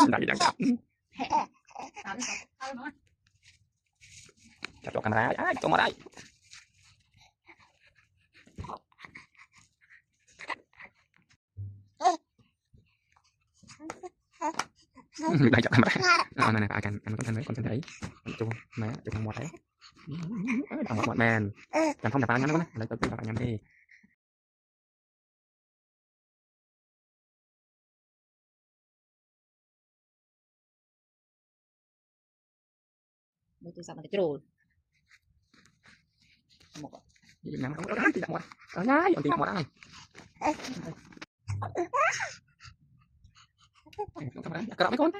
Đây đang chặt cho camera ai cho mà đây đây chặt camera này này anh có thân mấy con thân thấy chung mà chung một đấy một màn làm không đạp vào nhắm nó lấy tới đạp vào nhắm đi tôi sao mà trôi một gì nằm ở đó thì đặt một ở nhái còn tiền một đây cái đó mấy con